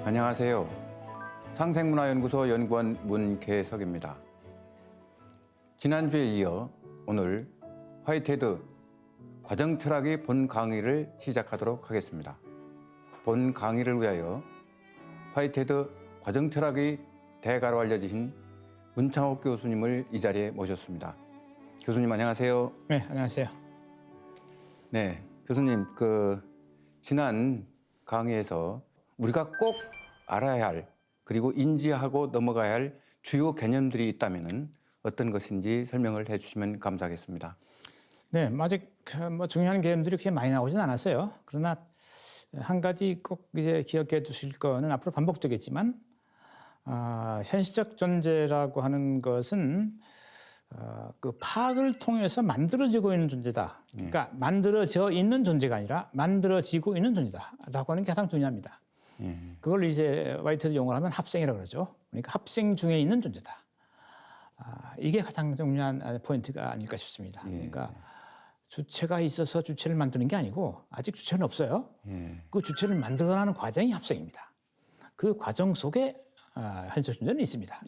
안녕하세요. 상생문화연구소 연구원 문계석입니다. 지난주에 이어 오늘 화이트헤드 과정 철학의 본 강의를 시작하도록 하겠습니다. 본 강의를 위하여 화이트헤드 과정 철학의 대가로 알려지신 문창옥 교수님을 이 자리에 모셨습니다. 교수님 안녕하세요. 네, 안녕하세요. 네, 교수님 지난 강의에서 우리가 꼭 알아야 할 그리고 인지하고 넘어가야 할 주요 개념들이 있다면 어떤 것인지 설명을 해주시면 감사하겠습니다. 네, 아직 중요한 개념들이 그렇게 많이 나오진 않았어요. 그러나 한 가지 꼭 이제 기억해 두실 거는 앞으로 반복되겠지만 현실적 존재라고 하는 것은 그 파악을 통해서 만들어지고 있는 존재다. 그러니까 만들어져 있는 존재가 아니라 만들어지고 있는 존재다라고 하는 게 가장 중요합니다. 그걸 이제 화이트헤드 용어로 하면 합생이라고 그러죠. 그러니까 합생 중에 있는 존재다. 이게 가장 중요한 포인트가 아닐까 싶습니다. 그러니까 주체가 있어서 주체를 만드는 게 아니고 아직 주체는 없어요. 그 주체를 만들어가는 과정이 합생입니다. 그 과정 속에 현실적 존재는 있습니다.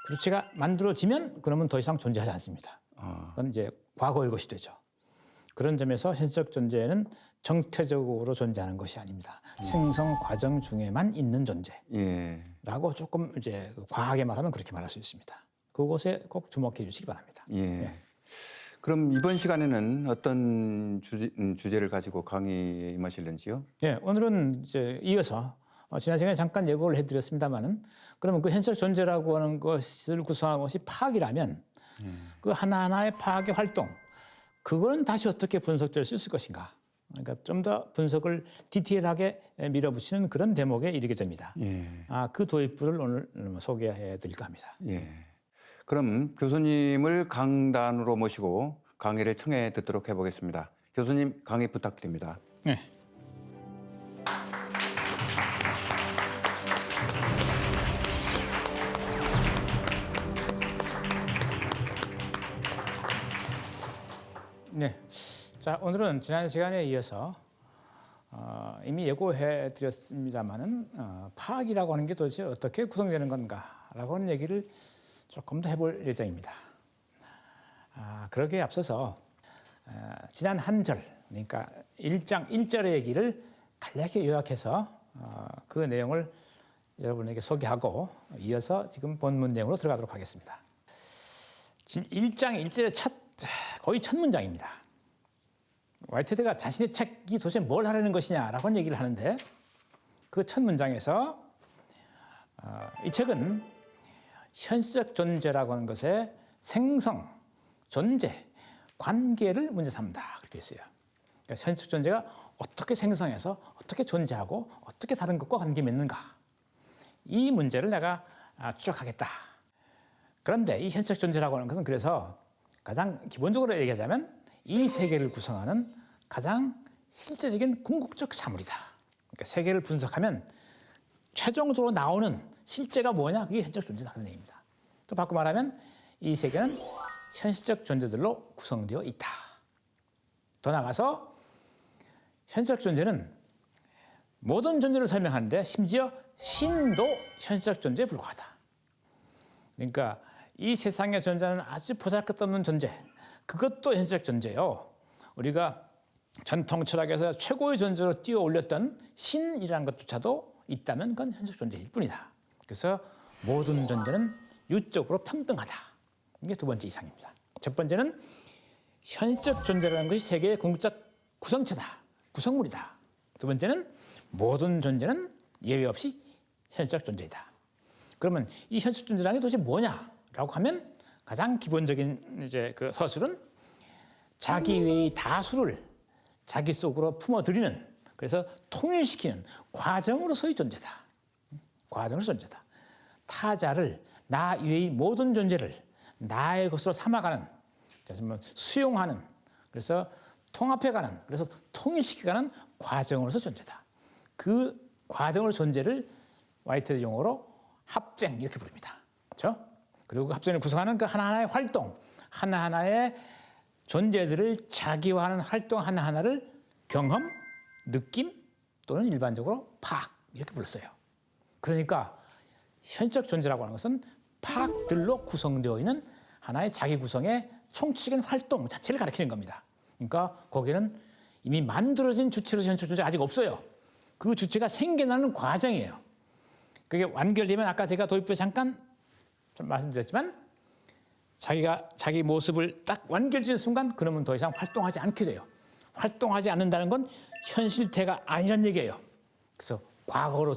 주체가 만들어지면 그러면 더 이상 존재하지 않습니다. 그건 이제 과거의 것이 되죠. 그런 점에서 현실적 존재는 정태적으로 존재하는 것이 아닙니다. 생성 과정 중에만 있는 존재라고 조금 이제 과하게 말하면 그렇게 말할 수 있습니다. 그곳에 꼭 주목해 주시기 바랍니다. 그럼 이번 시간에는 어떤 주제를 가지고 강의에 임하실는지요? 예, 오늘은 이제 이어서 지난 시간에 잠깐 예고를 해드렸습니다만은 그러면 그 현실적 존재라고 하는 것을 구성한 것이 파악이라면 그 하나하나의 파악의 활동 그거는 다시 어떻게 분석될 수 있을 것인가? 그러니까 좀 더 분석을 디테일하게 밀어붙이는 그런 대목에 이르게 됩니다. 그 도입부를 오늘 소개해 드릴까 합니다. 그럼 교수님을 강단으로 모시고 강의를 청해 듣도록 해보겠습니다. 교수님 강의 부탁드립니다. 네. 네. 자, 오늘은 지난 시간에 이어서 이미 예고해 드렸습니다만은 파악이라고 하는 게 도대체 어떻게 구성되는 건가라고 하는 얘기를 조금 더 해볼 예정입니다. 그러기에 앞서서 지난 한 절, 그러니까 1장 1절의 얘기를 간략하게 요약해서 그 내용을 여러분에게 소개하고 이어서 지금 본문 내용으로 들어가도록 하겠습니다. 1장 1절의 거의 첫 문장입니다. 화이트헤드가 자신의 책이 도대체 뭘 하려는 것이냐라고 하는 얘기를 하는데 그 첫 문장에서 이 책은 현실적 존재라고 하는 것의 생성, 존재, 관계를 문제 삼는다. 그렇게 했어요. 그러니까 현실적 존재가 어떻게 생성해서 어떻게 존재하고 어떻게 다른 것과 관계 맺는가. 이 문제를 내가 추적하겠다. 그런데 이 현실적 존재라고 하는 것은 그래서 가장 기본적으로 얘기하자면 이 세계를 구성하는 가장 실제적인 궁극적 사물이다. 그러니까 세계를 분석하면 최종적으로 나오는 실제가 뭐냐? 그게 현실적 존재다. 그런 얘기입니다. 또 바꿔 말하면 이 세계는 현실적 존재들로 구성되어 있다. 더 나아가서 현실적 존재는 모든 존재를 설명하는데 심지어 신도 현실적 존재에 불과하다. 그러니까 이 세상에 존재하는 아주 보잘것없는 존재, 그것도 현실적 존재요. 우리가 전통 철학에서 최고의 존재로 뛰어 올렸던 신이라는 것조차도 있다면 그건 현실적 존재일 뿐이다. 그래서 모든 존재는 유적으로 평등하다. 이게 두 번째 이상입니다. 첫 번째는 현실적 존재라는 것이 세계의 궁극적 구성체다. 구성물이다. 두 번째는 모든 존재는 예외 없이 현실적 존재이다. 그러면 이 현실적 존재라는 게 도대체 뭐냐라고 하면 가장 기본적인 이제 그 서술은 자기 외의 다수를 자기 속으로 품어들이는 그래서 통일시키는 과정으로서의 존재다. 과정으로서 존재다. 타자를 나 이외의 모든 존재를 나의 것으로 삼아가는 수용하는 그래서 통합해가는 그래서 통일시켜가는 과정으로서 존재다. 그 과정으로 존재를 화이트헤드 용어로 합생 이렇게 부릅니다. 그렇죠? 그리고 그 합생을 구성하는 그 하나하나의 활동, 하나하나의 존재들을 자기화하는 활동 하나하나를 경험, 느낌 또는 일반적으로 파악 이렇게 불렀어요. 그러니까 현실적 존재라고 하는 것은 파악들로 구성되어 있는 하나의 자기 구성의 총칙인 활동 자체를 가리키는 겁니다. 그러니까 거기에는 이미 만들어진 주체로서 현실적 존재가 아직 없어요. 그 주체가 생겨나는 과정이에요. 그게 완결되면 아까 제가 도입부에 잠깐 좀 말씀드렸지만 자기가 자기 모습을 딱 완결지는 순간 그러면 더 이상 활동하지 않게 돼요. 활동하지 않는다는 건 현실태가 아니란 얘기예요. 그래서 과거로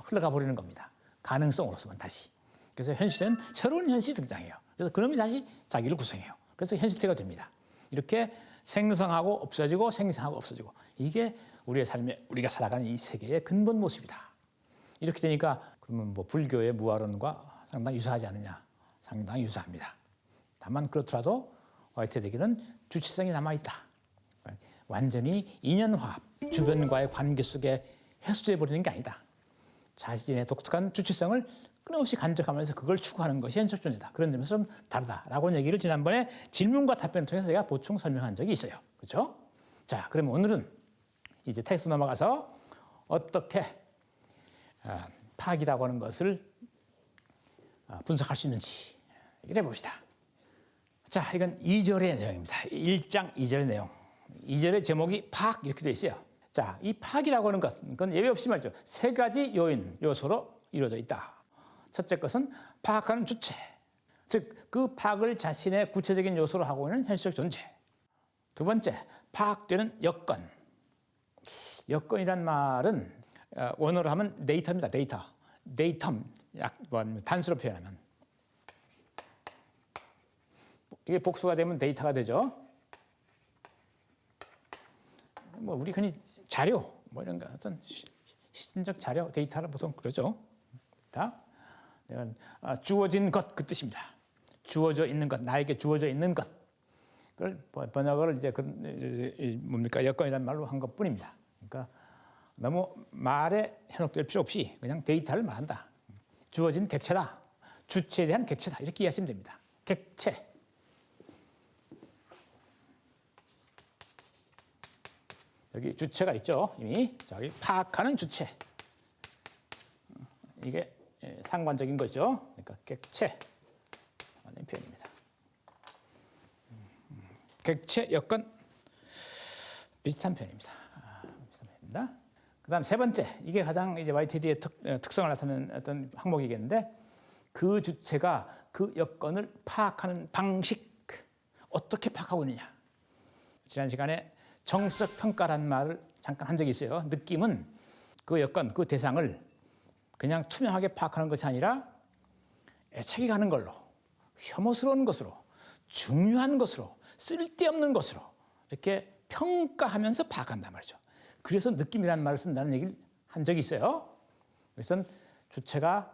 흘러가 버리는 겁니다. 가능성으로서만 다시. 그래서 현실은 새로운 현실이 등장해요. 그래서 그놈이 다시 자기를 구성해요. 그래서 현실태가 됩니다. 이렇게 생성하고 없어지고 생성하고 없어지고 이게 우리의 삶에 우리가 살아가는 이 세계의 근본 모습이다. 이렇게 되니까 그러면 뭐 불교의 무아론과 상당히 유사하지 않느냐? 상당히 유사합니다. 다만 그렇더라도 화이트헤드에게는 주체성이 남아있다. 완전히 인연화합, 주변과의 관계 속에 해소돼 버리는 게 아니다. 자신의 독특한 주체성을 끊임없이 간직하면서 그걸 추구하는 것이 현실적 존재다. 그런 점에서 좀 다르다라고 얘기를 지난번에 질문과 답변을 통해서 제가 보충 설명한 적이 있어요. 그렇죠? 자, 그러면 오늘은 이제 텍스트 넘어가서 어떻게 파악이라고 하는 것을 분석할 수 있는지 얘기를 해봅시다. 자, 이건 2절의 내용입니다. 1장 2절의 내용. 2절의 제목이 파악 이렇게 되어 있어요. 자, 이 파악이라고 하는 것은 그건 예외 없이 말이죠. 세 가지 요소로 이루어져 있다. 첫째 것은 파악하는 주체. 즉, 그 파악을 자신의 구체적인 요소로 하고 있는 현실적 존재. 두 번째, 파악되는 여건. 여건이란 말은 원어로 하면 데이터입니다. 데이텀. 단수로 표현하면. 이게 복수가 되면 데이터가 되죠. 뭐 우리 흔히 자료, 뭐 이런 거 어떤 시인적 자료, 데이터를 보통 그러죠. 내가 주어진 것 그 뜻입니다. 주어져 있는 것, 나에게 주어져 있는 것. 그걸 번역을 이제 뭡니까 여건이라는 말로 한 것뿐입니다. 그러니까 너무 말에 현혹될 필요 없이 그냥 데이터를 말한다. 주어진 객체다. 주체에 대한 객체다. 이렇게 이해하시면 됩니다. 객체. 여기 주체가 있죠. 이미 저기 파악하는 주체. 이게 상관적인 거죠. 그러니까 객체 하는 표현입니다. 객체 여건 비슷한 표현입니다. 그다음 세 번째 이게 가장 이제 YTD의 특성을 나타내는 어떤 항목이겠는데 그 주체가 그 여건을 파악하는 방식 어떻게 파악하고 있느냐. 지난 시간에 정석 평가라는 말을 잠깐 한 적이 있어요. 느낌은 그 여건, 그 대상을 그냥 투명하게 파악하는 것이 아니라 애착이 가는 걸로, 혐오스러운 것으로, 중요한 것으로, 쓸데없는 것으로 이렇게 평가하면서 파악한단 말이죠. 그래서 느낌이라는 말을 쓴다는 얘기를 한 적이 있어요. 그래서 주체가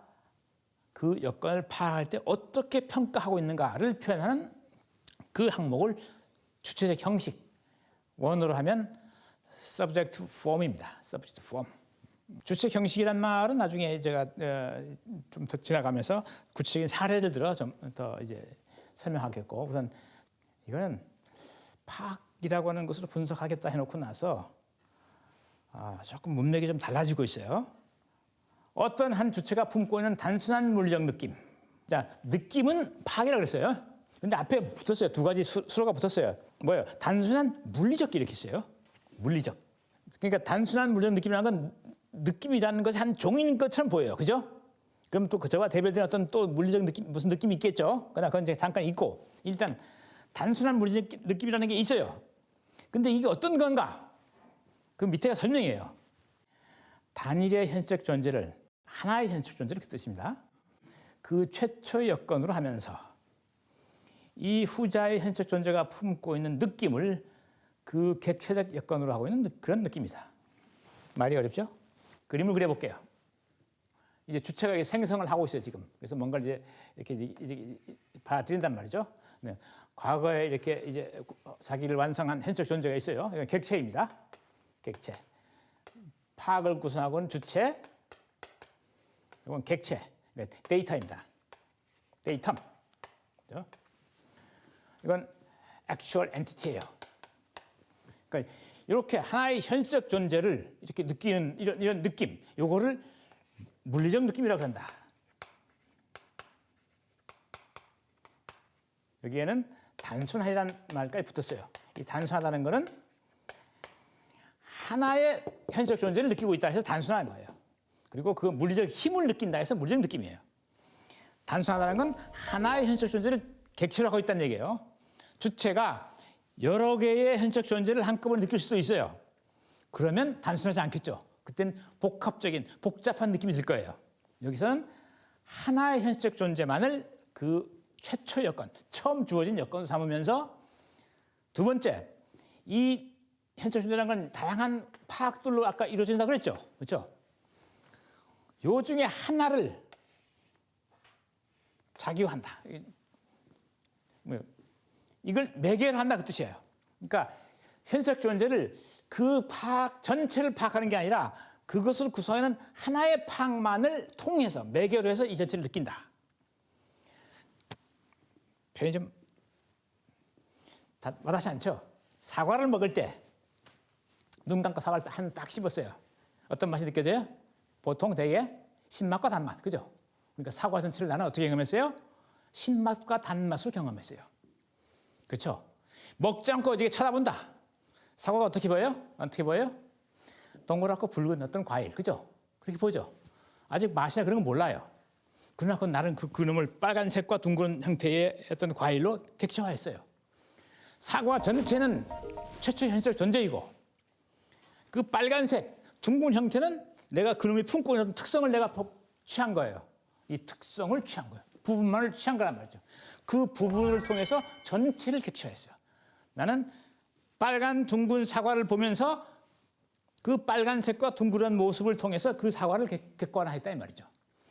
그 여건을 파악할 때 어떻게 평가하고 있는가를 표현하는 그 항목을 주체적 형식, 원어로 하면 subject form입니다. subject form. 주체적 형식이란 말은 나중에 제가 좀 더 지나가면서 구체적인 사례를 들어 좀 더 이제 설명하겠고 우선 이거는 파악이라고 하는 것으로 분석하겠다 해놓고 나서 조금 문맥이 좀 달라지고 있어요. 어떤 한 주체가 품고 있는 단순한 물리적 느낌. 자, 느낌은 파악이라고 그랬어요. 근데 앞에 붙었어요. 두 가지 수로가 붙었어요. 뭐예요? 단순한 물리적 이렇게 있어요. 물리적. 그러니까 단순한 물리적 느낌이라는 건 느낌이라는 것이 한 종인 것처럼 보여요. 그죠? 그럼 또 그저와 대별된 어떤 또 물리적 느낌, 무슨 느낌이 있겠죠? 그러나 그건 이제 잠깐 있고. 일단 단순한 물리적 느낌이라는 게 있어요. 근데 이게 어떤 건가? 그 밑에가 설명이에요. 단일의 현실적 존재를 하나의 현실적 존재를 그 뜻입니다. 그 최초의 여건으로 하면서 이 후자의 현실적 존재가 품고 있는 느낌을 그 객체적 여건으로 하고 있는 그런 느낌이다. 말이 어렵죠? 그림을 그려볼게요. 이제 주체가 생성을 하고 있어요 지금. 그래서 뭔가를 이제 받아들인단 말이죠. 네. 과거에 이렇게 이제 자기를 완성한 현실적 존재가 있어요. 이건 객체입니다. 객체. 파악을 구성하고 있는 주체. 이건 객체. 데이터입니다. 데이텀. 그렇죠? 이건 actual entity예요. 그러니까 이렇게 하나의 현실적 존재를 이렇게 느끼는 이런 느낌, 요거를 물리적 느낌이라고 한다. 여기에는 단순하다는 말까지 붙었어요. 이 단순하다는 것은 하나의 현실적 존재를 느끼고 있다 해서 단순한 거예요. 그리고 그 물리적 힘을 느낀다 해서 물리적 느낌이에요. 단순하다는 건 하나의 현실적 존재를 객체로 하고 있다는 얘기예요. 주체가 여러 개의 현실적 존재를 한꺼번에 느낄 수도 있어요. 그러면 단순하지 않겠죠. 그땐 복합적인 복잡한 느낌이 들 거예요. 여기서는 하나의 현실적 존재만을 그 최초 여건, 처음 주어진 여건으로 삼으면서 두 번째, 이 현실적 존재라는 건 다양한 파악들로 아까 이루어진다고 그랬죠. 그렇죠? 요 중에 하나를 자기화한다. 이걸 매개로 한다 그 뜻이에요. 그러니까 현실적 존재를 그 파악 전체를 파악하는 게 아니라 그것을 구성하는 하나의 파악만을 통해서 매개로 해서 이 전체를 느낀다. 표현이 좀 와닿지 않죠? 사과를 먹을 때 눈 감고 사과를 한 딱 씹었어요. 어떤 맛이 느껴져요? 보통 되게 신맛과 단맛, 그죠? 그러니까 사과 전체를 나는 어떻게 경험했어요? 신맛과 단맛을 경험했어요. 그렇죠? 먹지 않고 어디에 쳐다본다. 사과가 어떻게 보여요? 어떻게 보여요? 동그랗고 붉은 어떤 과일, 그죠? 그렇게 보죠. 아직 맛이나 그런 건 몰라요. 그러나 그건 나는 그놈을 빨간색과 둥근 형태의 어떤 과일로 객체화했어요. 사과 전체는 최초 현실적 존재이고 그 빨간색, 둥근 형태는 내가 그놈이 품고 있는 특성을 내가 취한 거예요. 이 특성을 취한 거예요. 부분만을 취한 거란 말이죠. 그 부분을 통해서 전체를 객체화했어요. 나는 빨간 둥근 사과를 보면서 그 빨간색과 둥그런 모습을 통해서 그 사과를 객관화했다 이 말이죠.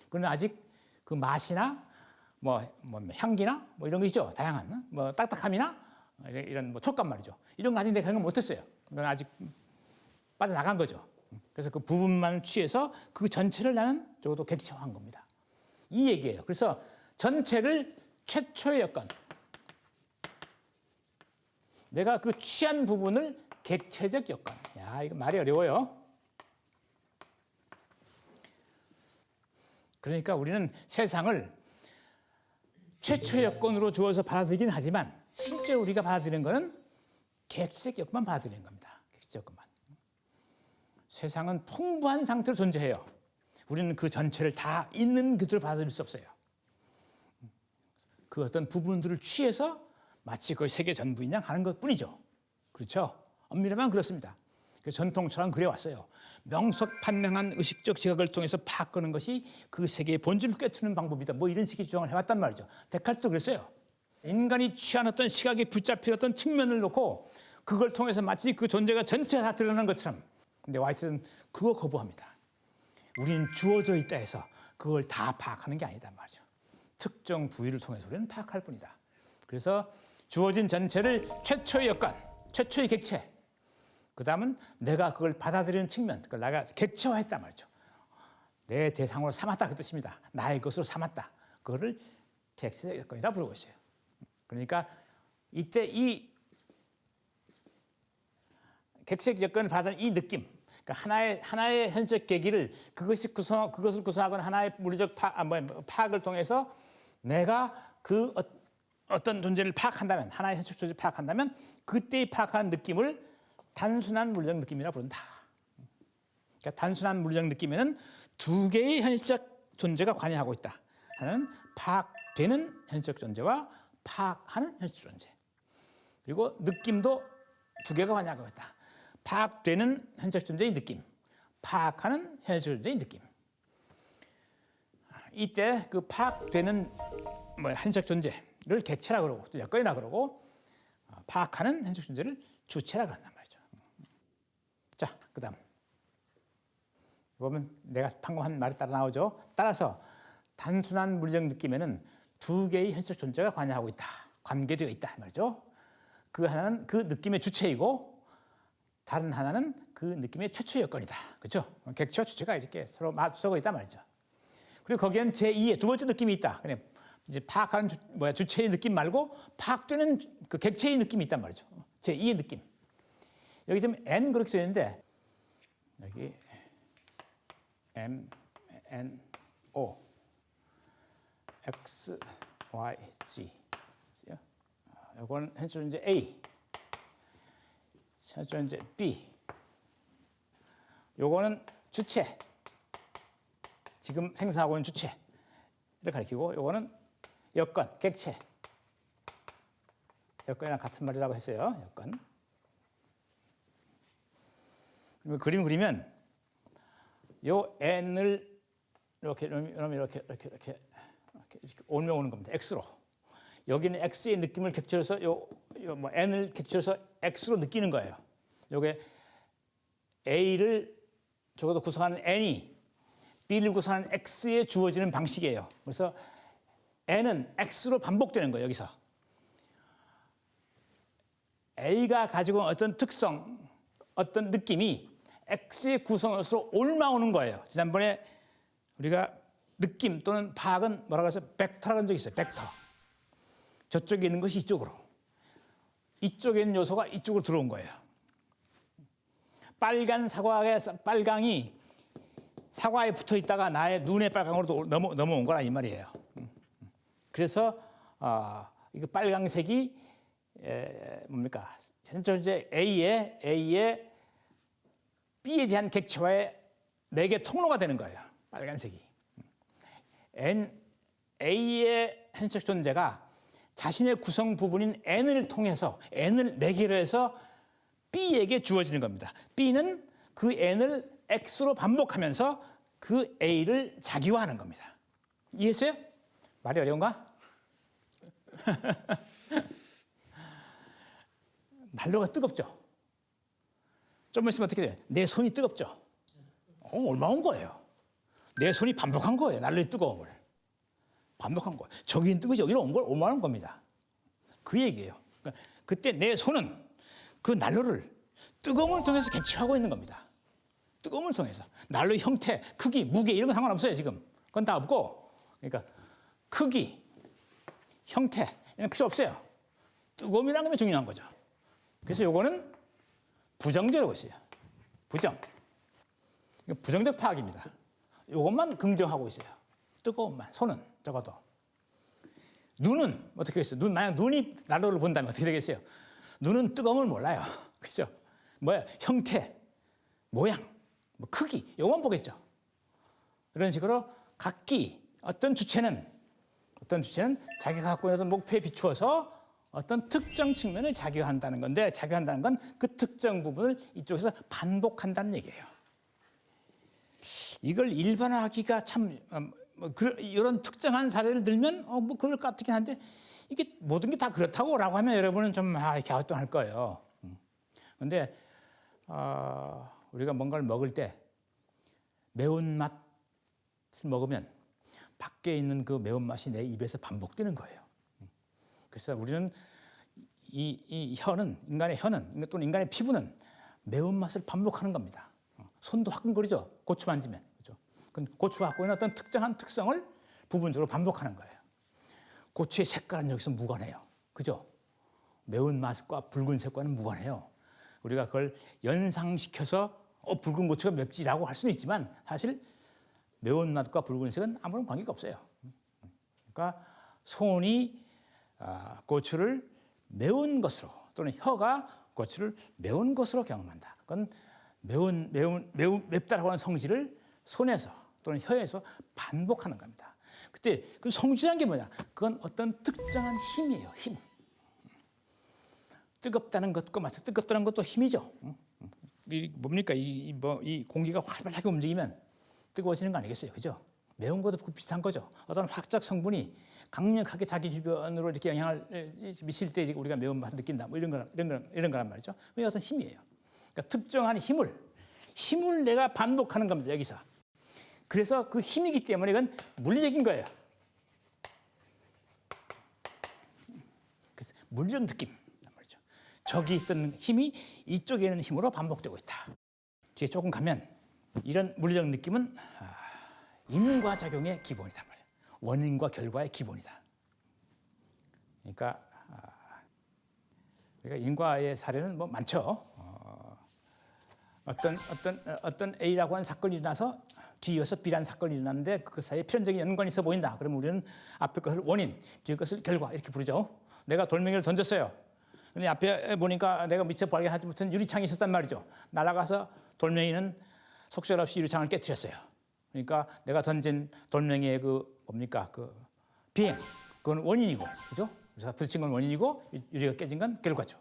그러나 아직 그 맛이나 뭐 향기나 뭐 이런 거 있죠. 다양한 뭐 딱딱함이나 이런 뭐 촉감 말이죠. 이런 거 아직 내가 경험 못했어요. 그건 아직 빠져나간 거죠. 그래서 그 부분만 취해서 그 전체를 나는 적어도 객체화한 겁니다. 이 얘기예요. 그래서 전체를 최초의 여건, 내가 그 취한 부분을 객체적 여건. 야, 이거 말이 어려워요. 그러니까 우리는 세상을 최초의 여건으로 주어서 받아들이긴 하지만 실제 우리가 받아들이는 것은 객체적 여건만 받아들이는 겁니다. 객체적 여건만. 세상은 풍부한 상태로 존재해요. 우리는 그 전체를 다 있는 그대로 받아들일 수 없어요. 그 어떤 부분들을 취해서 마치 그 세계 전부인 양 하는 것 뿐이죠. 그렇죠? 엄밀하면 그렇습니다. 전통처럼 그래왔어요. 명석판명한 의식적 지각을 통해서 파악하는 것이 그 세계의 본질을 꿰트는 방법이다. 뭐 이런 식의 주장을 해왔단 말이죠. 데카르트도 그랬어요. 인간이 취한 어떤 시각에 붙잡힌 어떤 측면을 놓고 그걸 통해서 마치 그 존재가 전체가 다 드러나는 것처럼. 근데 화이트는 그거 거부합니다. 우리는 주어져 있다 해서 그걸 다 파악하는 게 아니다 말이죠. 특정 부위를 통해서 우리는 파악할 뿐이다. 그래서 주어진 전체를 최초의 여건, 최초의 객체, 그 다음은 내가 그걸 받아들이는 측면, 그걸 내가 객체화했단 말이죠. 내 대상으로 삼았다 그 뜻입니다. 나의 것으로 삼았다. 그거를 객체적 여건이라 부르고 있어요. 그러니까 이때 이 객체적 여건을 받은 이 느낌, 그러니까 하나의 현실적 계기를 그것을 구성하고는 하나의 물리적 파악을 통해서 내가 그 어떤 존재를 파악한다면, 하나의 현실적 존재를 파악한다면 그때의 파악한 느낌을 단순한 물리적 느낌이라 부른다. 그러니까 단순한 물리적 느낌에는 두 개의 현실적 존재가 관여하고 있다. 하나는 파악되는 현실적 존재와 파악하는 현실적 존재. 그리고 느낌도 두 개가 관여하고 있다. 파악되는 현실적 존재의 느낌, 파악하는 현실적 존재의 느낌. 이때 그 파악되는 현실적 존재를 객체라 그러고 또 여건이라 그러고 파악하는 현실적 존재를 주체라 그런단 말이죠. 자, 그다음 보면 내가 방금 한 말이 따라 나오죠. 따라서 단순한 물리적 느낌에는 두 개의 현실적 존재가 관여하고 있다, 관계되어 있다 말이죠. 그 하나는 그 느낌의 주체이고 다른 하나는 그 느낌의 최초의 여건이다. 그렇죠? 객체와 주체가 이렇게 서로 맞서고 있단 말이죠. 그리고 거기엔 제2의 두 번째 느낌이 있다. 그냥 이제 파악하는 주체의 느낌 말고 파악되는 그 객체의 느낌이 있단 말이죠. 제2의 느낌. 여기 지금 N 그렇게 써 있는데 여기 M, N O X, Y, G. 이건 현재 이제 A, 현재 이제 B. 요거는 주체. 지금 생성하고 있는 주체를 가리키고, 요거는 여건, 객체. 여건이랑 같은 말이라고 했어요. 여건. 그림 그리면 요 n을 이렇게 올려 오는 겁니다. x로. 여기는 x의 느낌을 객체로서 뭐 n을 객체로서 x로 느끼는 거예요. 요게 a를 적어도 구성하는 n이 b를 구성하는 x에 주어지는 방식이에요. 그래서 n은 x로 반복되는 거예요. 여기서 a가 가지고 있는 어떤 특성, 어떤 느낌이 x의 구성으로 옮아오는 거예요. 지난번에 우리가 느낌 또는 파악은 뭐라고 해서 벡터라는 적이 있어요. 벡터. 저쪽에 있는 것이 이쪽으로, 이쪽에 있는 요소가 이쪽으로 들어온 거예요. 빨간 사과의 빨강이 사과에 붙어 있다가 나의 눈의 빨강으로 넘어온 거라 이 말이에요. 그래서 이거 빨강색이 뭡니까? 현재 A의 B에 대한 객체와의 매개 통로가 되는 거예요. 빨간색이. A의 현적 존재가 자신의 구성 부분인 N을 통해서 N을 매개로 해서 B에게 주어지는 겁니다. B는 그 N을 X로 반복하면서 그 A를 자기화하는 겁니다. 이해했어요? 말이 어려운가? 난로가 뜨겁죠? 좀 있으면 어떻게 돼요? 내 손이 뜨겁죠? 얼마 온 거예요? 내 손이 반복한 거예요. 난로의 뜨거움을. 반복한 거예요. 저기는 뜨거워서 여기로 온 걸 얼마 온 겁니다. 그 얘기예요. 그러니까 그때 내 손은 그 난로를 뜨거움을 통해서 객체하고 있는 겁니다. 뜨거움을 통해서. 난로의 형태, 크기, 무게 이런 건 상관없어요. 지금. 그건 다 없고. 그러니까 크기, 형태 이런 건 필요 없어요. 뜨거움이라는 게 중요한 거죠. 그래서 요거는 부정적으로 있어요. 부정. 부정적 파악입니다. 요것만 긍정하고 있어요. 뜨거움만. 손은 적어도. 눈은 어떻게 했어요? 만약 눈이 난로를 본다면 어떻게 되겠어요? 눈은 뜨거움을 몰라요. 그죠? 뭐야? 형태, 모양, 뭐 크기, 요것만 보겠죠. 이런 식으로 각기 어떤 주체는 자기가 갖고 있는 목표에 비추어서 어떤 특정 측면을 자기화한다는 건데, 자기화한다는 건 그 특정 부분을 이쪽에서 반복한다는 얘기예요. 이걸 일반화하기가 참 이런 특정한 사례를 들면 뭐 그럴 것 같긴 한데, 이게 모든 게 다 그렇다고라고 하면 여러분은 좀 갸우뚱할 거예요. 그런데 우리가 뭔가를 먹을 때 매운맛을 먹으면 밖에 있는 그 매운맛이 내 입에서 반복되는 거예요. 그래서 우리는 이 혀는, 인간의 혀는 또는 인간의 피부는 매운맛을 반복하는 겁니다. 손도 화끈거리죠. 고추 만지면. 그죠? 고추가 갖고 있는 어떤 특정한 특성을 부분적으로 반복하는 거예요. 고추의 색깔은 여기서 무관해요. 그죠? 매운맛과 붉은색과는 무관해요. 우리가 그걸 연상시켜서 붉은 고추가 맵지라고 할 수는 있지만 사실 매운맛과 붉은색은 아무런 관계가 없어요. 그러니까 손이 고추를 매운 것으로, 또는 혀가 고추를 매운 것으로 경험한다. 그건 맵다라고 하는 성질을 손에서 또는 혀에서 반복하는 겁니다. 그때 그 성질이라는 게 뭐냐? 그건 어떤 특정한 힘이에요. 힘. 뜨겁다는 것과 마찬가지. 뜨겁다는 것도 힘이죠. 뭡니까? 이 공기가 활발하게 움직이면 뜨거워지는 거 아니겠어요? 그죠? 매운 것도 비슷한 거죠. 어떤 화학적 성분이 강력하게 자기 주변으로 이렇게 영향을 미칠 때 우리가 매운맛을 느낀다. 뭐 이런 거란 말이죠. 그게 어떤 힘이에요. 그러니까 특정한 힘을 내가 반복하는 겁니다. 여기서. 그래서 그 힘이기 때문에 이건 물리적인 거예요. 그래서 물리적 느낌. 말이죠. 저기 있던 힘이 이쪽에 있는 힘으로 반복되고 있다. 뒤에 조금 가면 이런 물리적 느낌은 인과작용의 기본이다 말이야. 원인과 결과의 기본이다. 그러니까 인과의 사례는 뭐 많죠. 어떤 A라고 하는 사건이 일어나서 뒤이어서 B라는 사건이 일어났는데 그 사이에 필연적인 연관이 있어 보인다. 그러면 우리는 앞에 것을 원인, 뒤에 것을 결과 이렇게 부르죠. 내가 돌멩이를 던졌어요. 근데 앞에 보니까 내가 미처 발견하지 못한 유리창이 있었단 말이죠. 날아가서 돌멩이는 속절없이 유리창을 깨뜨렸어요. 그러니까 내가 던진 돌멩이의 그 비행, 그건 원인이고, 그죠? 그래서 부딪힌 건 원인이고 유리가 깨진 건 결과죠.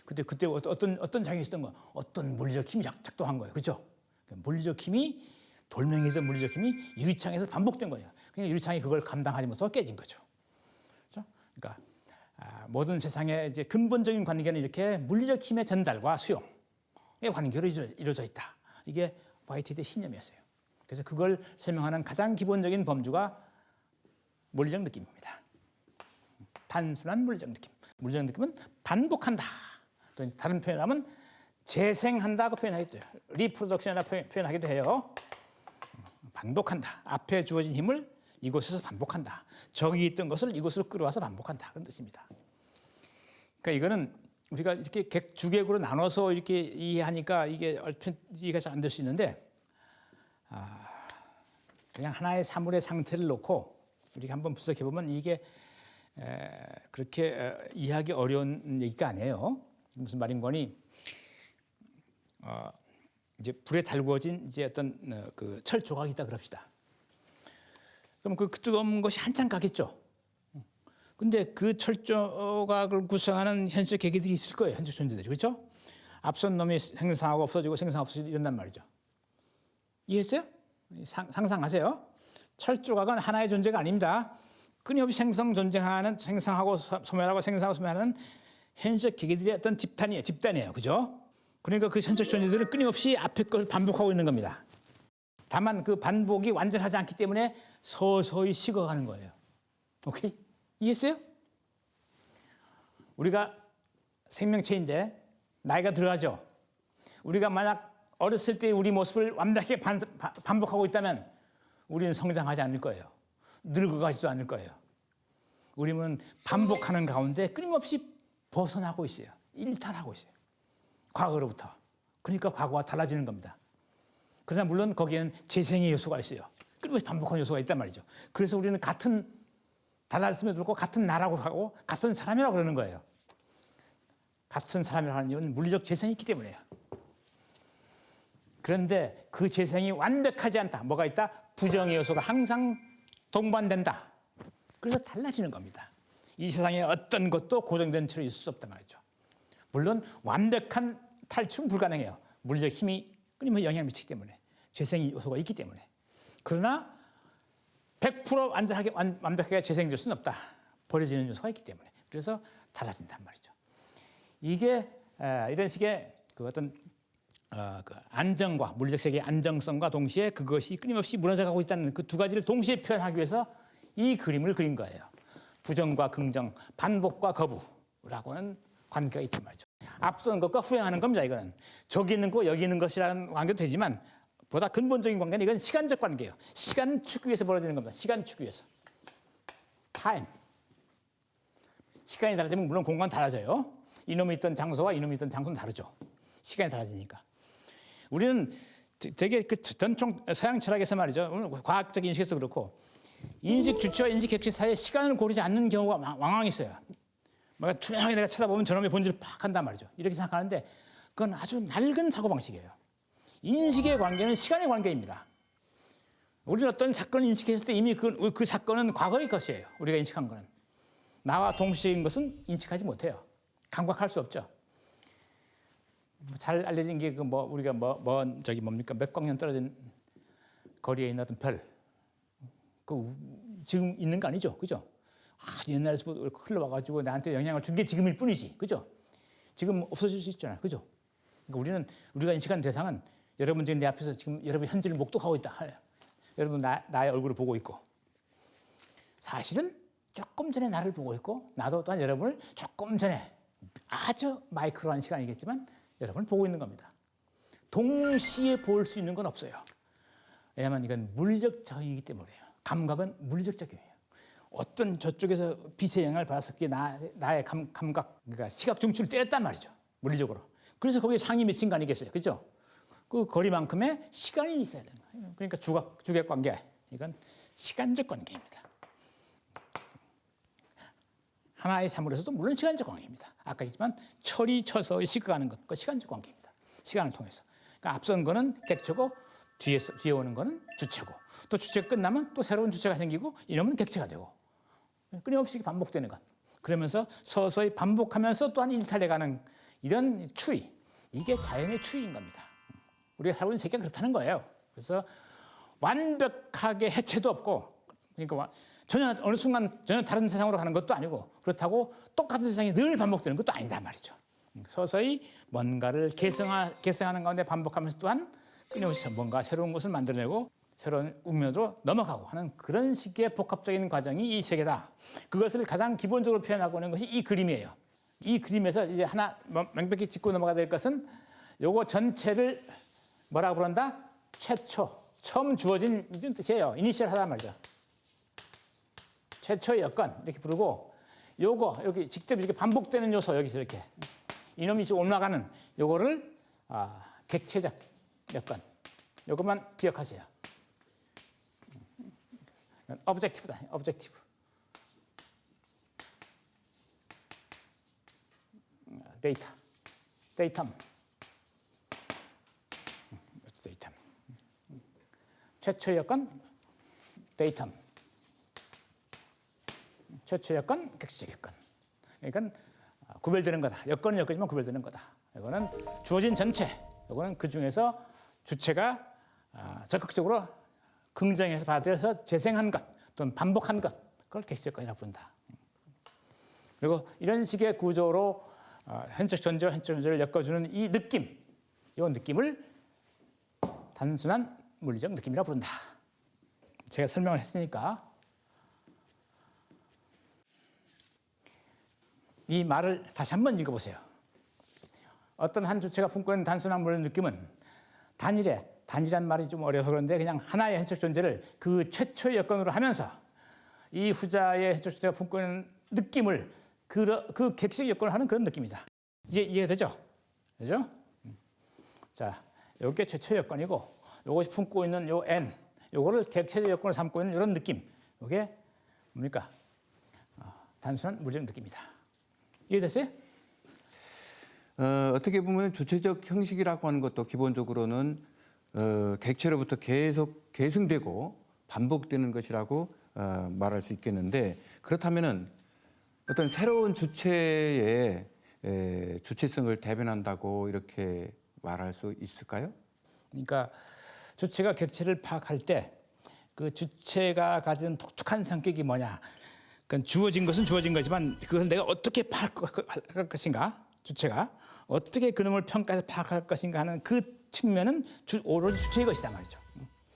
그때 어떤 작용이 있었던 거, 어떤 물리적 힘이 작동한 거예요, 그렇죠? 물리적 힘이 돌멩이에서 물리적 힘이 유리창에서 반복된 거예요. 그러니까 유리창이 그걸 감당하지 못하고 깨진 거죠. 그렇죠? 그러니까 모든 세상의 이제 근본적인 관계는 이렇게 물리적 힘의 전달과 수용의 관계로 이루어져 있다. 이게 화이트헤드의 신념이었어요. 그래서 그걸 설명하는 가장 기본적인 범주가 물리적 느낌입니다. 단순한 물리적 느낌. 물리적 느낌은 반복한다. 또 다른 표현하면 재생한다고 표현하기도 해요. 리프로덕션이라고 표현하기도 해요. 반복한다. 앞에 주어진 힘을 이곳에서 반복한다. 저기 있던 것을 이곳으로 끌어와서 반복한다. 그런 뜻입니다. 그러니까 이거는 우리가 이렇게 주객으로 나눠서 이렇게 이해하니까 이게 얼핏 이해가 잘 안 될 수 있는데, 그냥 하나의 사물의 상태를 놓고 우리가 한번 분석해 보면 이게 그렇게 이해하기 어려운 얘기가 아니에요. 무슨 말인 거니? 이제 불에 달구어진 이제 어떤 그 철 조각이 있다 그럽시다. 그럼 그 뜨거운 것이 한참 가겠죠. 근데 그 철 조각을 구성하는 현실 계기들이 있을 거예요. 현실 존재들이. 그렇죠? 앞선 놈이 생성하고 없어지고 생성하고 없어지고 이런단 말이죠. 이해했어요? 상상하세요. 철 조각은 하나의 존재가 아닙니다. 끊임없이 생성하고 소멸하고 생성하고 소멸하는 현실 계기들의 어떤 집단이에요. 그죠? 그러니까 그 현실 존재들은 끊임없이 앞에 것을 반복하고 있는 겁니다. 다만 그 반복이 완전하지 않기 때문에 서서히 식어가는 거예요. 오케이? 이해했어요? 우리가 생명체인데 나이가 들어가죠. 우리가 만약 어렸을 때 우리 모습을 완벽하게 반복하고 있다면 우리는 성장하지 않을 거예요. 늙어가지도 않을 거예요. 우리는 반복하는 가운데 끊임없이 벗어나고 있어요. 일탈하고 있어요. 과거로부터. 그러니까 과거와 달라지는 겁니다. 그러나 물론 거기에는 재생의 요소가 있어요. 끊임없이 반복하는 요소가 있단 말이죠. 그래서 우리는 달라졌음에도 불구하고 같은 나라고 하고 같은 사람이라고 그러는 거예요. 같은 사람이라고 하는 이유는 물리적 재생이 있기 때문이에요. 그런데 그 재생이 완벽하지 않다. 뭐가 있다? 부정의 요소가 항상 동반된다. 그래서 달라지는 겁니다. 이 세상에 어떤 것도 고정된 채로 있을 수 없단 말이죠. 물론 완벽한 탈출은 불가능해요. 물리적 힘이 끊임없이 영향을 미치기 때문에. 재생 요소가 있기 때문에. 그러나 100% 완벽하게 재생될 수는 없다. 버려지는 요소가 있기 때문에. 그래서 달라진단 말이죠. 이게 이런 식의 그 어떤 그 안정과 물리적 세계의 안정성과 동시에 그것이 끊임없이 무너져가고 있다는 그 두 가지를 동시에 표현하기 위해서 이 그림을 그린 거예요. 부정과 긍정, 반복과 거부라고 하는 관계가 있단 말이죠. 앞서는 것과 후행하는 겁니다. 이거는 저기 있는 거 여기 있는 것이라는 관계도 되지만 보다 근본적인 관계는 이건 시간적 관계예요. 시간 축위에서 벌어지는 겁니다. 시간 축위에서. 타임. 시간이 달라지면 물론 공간 달라져요. 이놈이 있던 장소와 이놈이 있던 장소는 다르죠. 시간이 달라지니까. 우리는 되게 그 전통 서양 철학에서 말이죠. 과학적 인식에서 그렇고 인식 주체와 인식 객체 사이에 시간을 고르지 않는 경우가 왕왕 있어요. 뭔가 투명하게 내가 쳐다보면 저놈의 본질을 팍 한단 말이죠. 이렇게 생각하는데 그건 아주 낡은 사고방식이에요. 인식의 관계는 시간의 관계입니다. 우리는 어떤 사건을 인식했을 때 이미 그 사건은 과거의 것이에요. 우리가 인식한 거는. 나와 동시적인 것은 인식하지 못해요. 감각할 수 없죠. 잘 알려진 게 우리가 몇 광년 떨어진 거리에 있는 어떤 별. 지금 있는 거 아니죠, 그죠? 옛날에서 흘러와가지고 나한테 영향을 준 게 지금일 뿐이지, 그죠? 지금 없어질 수 있잖아요, 그죠? 그러니까 우리가 인식한 대상은 여러분 지금 내 앞에서 지금 여러분 현재를 목도하고 있다. 여러분 나의 얼굴을 보고 있고 사실은 조금 전에 나를 보고 있고 나도 또한 여러분을 조금 전에 아주 마이크로한 시간이겠지만 여러분을 보고 있는 겁니다. 동시에 볼 수 있는 건 없어요. 왜냐하면 이건 물리적 작용이기 때문이에요. 감각은 물리적 작용이에요. 어떤 저쪽에서 빛의 영향을 받았을 때 나의 감각, 그러니까 시각 중추를 때렸단 말이죠. 물리적으로. 그래서 거기에 상이 맺힌 거 아니겠어요? 그죠? 그 거리만큼의 시간이 있어야 되는 거예요. 그러니까 주객 관계, 이건 시간적 관계입니다. 하나의 사물에서도 물론 시간적 관계입니다. 아까 했지만 철이 쳐서 시가가는 것, 그 시간적 관계입니다. 시간을 통해서. 그러니까 앞선 거는 객체고 뒤에 오는 거는 주체고, 또 주체가 끝나면 또 새로운 주체가 생기고 이러면 객체가 되고, 끊임없이 반복되는 것. 그러면서 서서히 반복하면서 또한 일탈해가는 이런 추이, 이게 자연의 추이인 겁니다. 우리가 살고 있는 세계가 그렇다는 거예요. 그래서 완벽하게 해체도 없고, 그러니까 전혀 어느 순간 전혀 다른 세상으로 가는 것도 아니고, 그렇다고 똑같은 세상이 늘 반복되는 것도 아니다 말이죠. 서서히 뭔가를 계승하는 가운데 반복하면서 또한 끊임없이 뭔가 새로운 것을 만들어내고 새로운 운명으로 넘어가고 하는 그런 식의 복합적인 과정이 이 세계다. 그것을 가장 기본적으로 표현하고 있는 것이 이 그림이에요. 이 그림에서 이제 하나 명백히 짚고 넘어가야 될 것은 요거 전체를 뭐라고 부른다? 최초, 처음 주어진 이런 뜻이에요. 이니셜 하단 말이죠. 최초의 여건 이렇게 부르고, 요거 여기 직접 이렇게 반복되는 요소 여기서 이렇게 이놈이 올라가는 요거를 객체적 여건, 요것만 기억하세요. 오브젝티브다. 오브젝티브. 데이터. 데이텀. 데이텀. 최초 여건 데이텀. 최초 여건 객체적 여건. 그러니까 구별되는 거다. 여건은 여건이지만 구별되는 거다. 이거는 주어진 전체. 이거는 그 중에서 주체가 적극적으로 긍정해서 받아들여서 재생한 것 또는 반복한 것, 그걸 객체적 여건이라고 부른다. 그리고 이런 식의 구조로 현적 존재와 현적 존재를 엮어주는 이 느낌, 이 느낌을 단순한 물리적 느낌이라고 부른다. 제가 설명을 했으니까 이 말을 다시 한번 읽어보세요. 어떤 한 주체가 품고 있는 단순한 물리적 느낌은 단일한 말이 좀 어려서 그런데 그냥 하나의 현적 존재를 그 최초의 여건으로 하면서 이 후자의 현적 존재가 품고 있는 느낌을 그 객체적 여건을 하는 그런 느낌이다. 이제 이해가 되죠? 그죠? 자, 이게 최초 여건이고, 이것이 품고 있는 요 n, 요거를 객체적 여건을 삼고 있는 이런 느낌, 이게 뭡니까? 단순한 물리적 느낌이다. 이해됐어요? 어떻게 보면 주체적 형식이라고 하는 것도 기본적으로는 객체로부터 계속 계승되고 반복되는 것이라고 말할 수 있겠는데, 그렇다면은 어떤 새로운 주체의 주체성을 대변한다고 이렇게 말할 수 있을까요? 그러니까 주체가 객체를 파악할 때 그 주체가 가진 독특한 성격이 뭐냐? 그건 주어진 것은 주어진 거지만 그것을 내가 어떻게 파악할 것인가? 주체가 어떻게 그놈을 평가해서 파악할 것인가 하는 그 측면은 오로지 주체의 것이다 말이죠.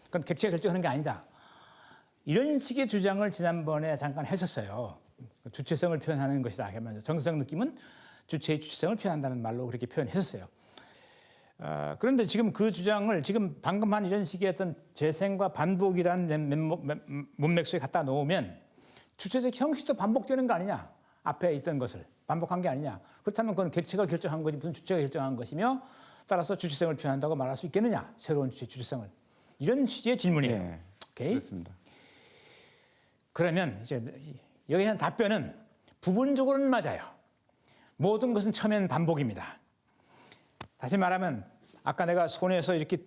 그건 객체가 결정하는 게 아니다. 이런 식의 주장을 지난번에 잠깐 했었어요. 주체성을 표현하는 것이다 하면서 정성 느낌은 주체의 주체성을 표현한다는 말로 그렇게 표현했었어요. 그런데 지금 그 주장을 지금 방금 한 이런 식의 어떤 재생과 반복이라는 문맥 속에 갖다 놓으면 주체적 형식도 반복되는 거 아니냐? 앞에 있던 것을 반복한 게 아니냐? 그렇다면 그건 객체가 결정한 거지 무슨 주체가 결정한 것이며, 따라서 주체성을 표현한다고 말할 수 있겠느냐? 새로운 주체성을. 이런 취지의 질문이에요. 네, 오케이? 그렇습니다. 그러면 이제 여기에 대한 답변은 부분적으로는 맞아요. 모든 것은 처음엔 반복입니다. 다시 말하면 아까 내가 손에서 이렇게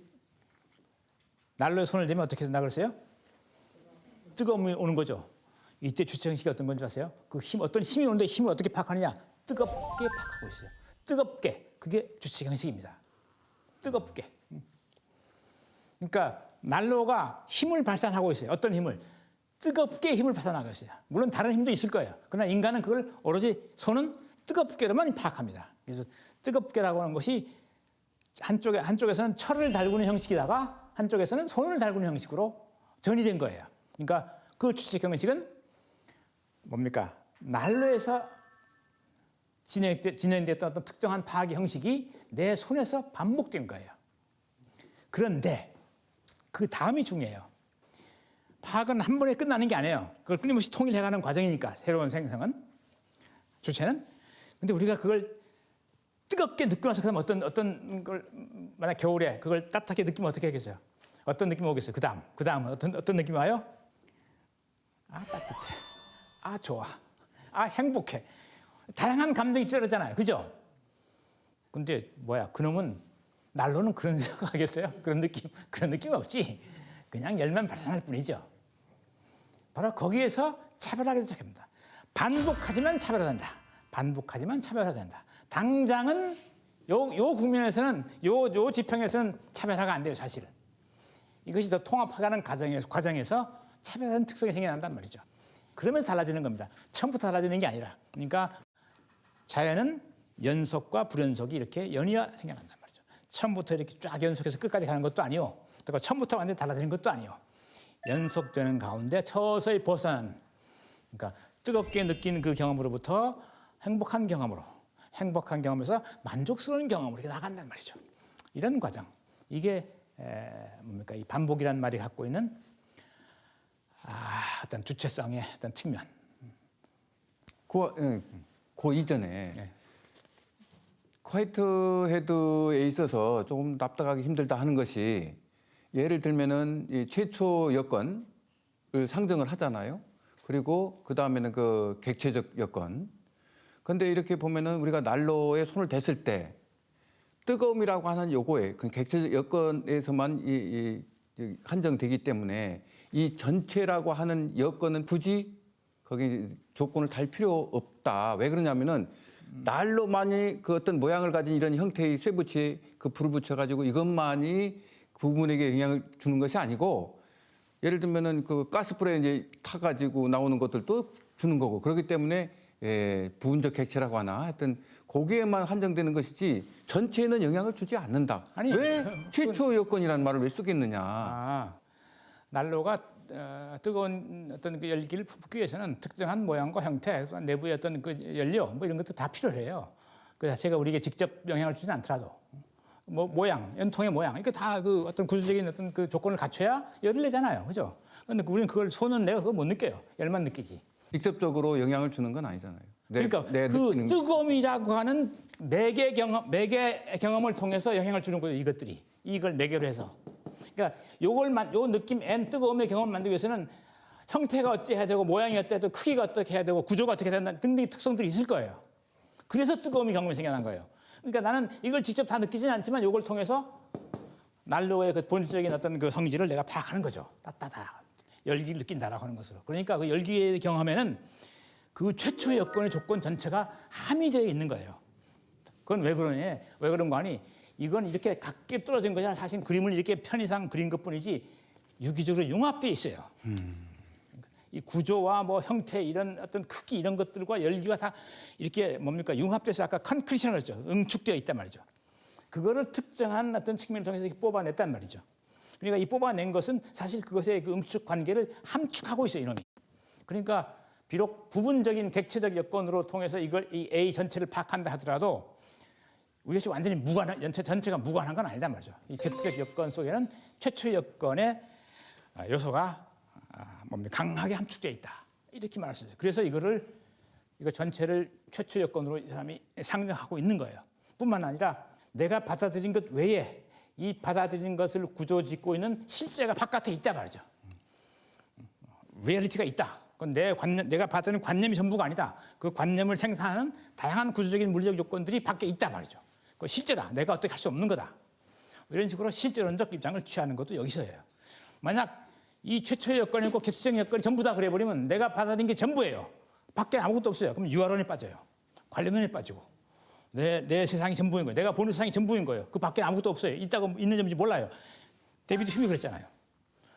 난로에 손을 대면 어떻게 된다 그랬어요? 뜨거움이 오는 거죠. 이때 주체 형식이 어떤 건지 아세요? 그 힘, 어떤 힘이 오는데 힘을 어떻게 파악하느냐? 뜨겁게 파악하고 있어요. 뜨겁게. 그게 주체 형식입니다. 뜨겁게. 그러니까 난로가 힘을 발산하고 있어요. 어떤 힘을? 뜨겁게 힘을 발산하고 있어요. 물론 다른 힘도 있을 거예요. 그러나 인간은 그걸 오로지 손은 뜨겁게로만 파악합니다. 그래서 뜨겁게라고 하는 것이 한쪽에서는 철을 달구는 형식이다가 한쪽에서는 손을 달구는 형식으로 전이된 거예요. 그러니까 그 주체 형식은 뭡니까? 난로에서 진행됐던 어떤 특정한 파악의 형식이 내 손에서 반복된 거예요. 그런데 그 다음이 중요해요. 파악은 한 번에 끝나는 게 아니에요. 그걸 끊임없이 통일해가는 과정이니까, 새로운 생성은, 주체는. 근데 우리가 그걸 뜨겁게 느끼면서 그다음 어떤 걸 만약 겨울에 그걸 따뜻하게 느끼면 어떻게 하겠어요? 어떤 느낌이 오겠어요? 그다음은 어떤 느낌이 와요? 아 따뜻해. 아 좋아. 아 행복해. 다양한 감정이 찌르잖아요. 그죠? 근데 뭐야? 그놈은 난로는 그런 생각하겠어요? 그런 느낌 없지. 그냥 열만 발산할 뿐이죠. 바로 거기에서 차별하기 시작합니다. 반복하지만 차별화된다. 반복하지만 차별화된다. 당장은 요 국면에서는 요 지평에서는 차별화가 안 돼요, 사실은. 이것이 더 통합하가는 과정에서 차별화된 특성이 생겨난단 말이죠. 그러면서 달라지는 겁니다. 처음부터 달라지는 게 아니라. 그러니까 자연은 연속과 불연속이 이렇게 연이어 생겨난단 말이죠. 처음부터 이렇게 쫙 연속해서 끝까지 가는 것도 아니요. 또 처음부터 완전히 달라지는 것도 아니요. 연속되는 가운데 서서히 벗어나는. 그러니까 뜨겁게 느낀 그 경험으로부터 행복한 경험에서 만족스러운 경험으로 이렇게 나간단 말이죠. 이런 과정. 이게 뭡니까? 이 반복이라는 말이 갖고 있는 어떤 주체성의 어떤 측면. 그 이전에 화이트 헤드에 있어서 조금 납득하기 힘들다 하는 것이 예를 들면은 이 최초 여건을 상정을 하잖아요. 그리고 그 다음에는 그 객체적 여건. 근데 이렇게 보면은 우리가 난로에 손을 댔을 때 뜨거움이라고 하는 요거에 그 객체적 여건에서만 한정되기 때문에 이 전체라고 하는 여건은 굳이 거기 조건을 달 필요 없다. 왜 그러냐면은 난로만이 그 어떤 모양을 가진 이런 형태의 쇠붙이에 그 불을 붙여가지고 이것만이 부분에게 영향을 주는 것이 아니고 예를 들면은 그 가스불에 이제 타가지고 나오는 것들도 주는 거고 그렇기 때문에 부분적 객체라고 하나 하여튼 거기에만 한정되는 것이지 전체에는 영향을 주지 않는다. 아니, 왜 최초 여건이라는 말을 왜 쓰겠느냐? 난로가 뜨거운 어떤 그 열기를 품기 위해서는 특정한 모양과 형태, 내부의 어떤 그 연료 뭐 이런 것도 다 필요해요. 그 자체가 우리에게 직접 영향을 주진 않더라도 뭐 모양, 연통의 모양, 이게 다 그 어떤 구조적인 어떤 그 조건을 갖춰야 열을 내잖아요, 그죠? 근데 우리는 그걸 손은 내가 그거 못 느껴요. 열만 느끼지. 직접적으로 영향을 주는 건 아니잖아요. 그러니까 그 뜨거움이라고 하는 매개 경험을 통해서 영향을 주는 거예요. 이걸 매개로 해서. 그러니까 요 느낌 N 뜨거움의 경험을 만들기 위해서는 형태가 어떻게 해야 되고 모양이 어떻게 해야 되고 크기가 어떻게 해야 되고 구조가 어떻게 해야 된다 등등의 특성들이 있을 거예요. 그래서 뜨거움의 경험이 생겨난 거예요. 그러니까 나는 이걸 직접 다 느끼지는 않지만 이걸 통해서 난로의 그 본질적인 어떤 그 성질을 내가 파악하는 거죠. 따따다 열기를 느낀다라고 하는 것으로. 그러니까 그 열기의 경험에는 그 최초의 여건의 조건 전체가 함의되어 있는 거예요. 그건 왜 그러니? 왜 그런 거 아니? 이건 이렇게 각기 떨어진 것이 아니라 사실 그림을 이렇게 편의상 그린 것뿐이지 유기적으로 융합되어 있어요. 이 구조와 뭐 형태 이런 어떤 크기 이런 것들과 열기가 다 이렇게 뭡니까 융합돼서 아까 컨크리션을 했죠. 응축되어 있단 말이죠. 그거를 특정한 어떤 측면을 통해서 이렇게 뽑아냈단 말이죠. 그러니까 이 뽑아낸 것은 사실 그것의 그 응축 관계를 함축하고 있어요, 이놈이. 그러니까 비록 부분적인 객체적 여건으로 통해서 이 A 전체를 파악한다 하더라도 이것이 완전히 전체가 무관한 건 아니단 말이죠. 이 객체적 여건 속에는 최초 여건의 요소가 강하게 함축되어 있다. 이렇게 말할 수 있어요. 그래서 이거 전체를 최초 여건으로 이 사람이 상정하고 있는 거예요. 뿐만 아니라 내가 받아들인 것 외에 이 받아들인 것을 구조짓고 있는 실제가 바깥에 있다 말이죠. 리얼리티가 있다. 그건 내가 받는 관념이 전부가 아니다. 그 관념을 생산하는 다양한 구조적인 물리적 요건들이 밖에 있다 말이죠. 그 실제다. 내가 어떻게 할 수 없는 거다. 이런 식으로 실제론적 입장을 취하는 것도 여기서예요. 만약 이 최초의 여건이고 객체적 여건이 전부 다 그래버리면 내가 받아들인 게 전부예요. 밖에 아무것도 없어요. 그럼 유아론에 빠져요. 관념론에 빠지고. 내 세상이 전부인 거예요. 내가 보는 세상이 전부인 거예요. 그 밖에 아무것도 없어요. 있다고 있는 점인지 몰라요. 데비드 휴미 그랬잖아요.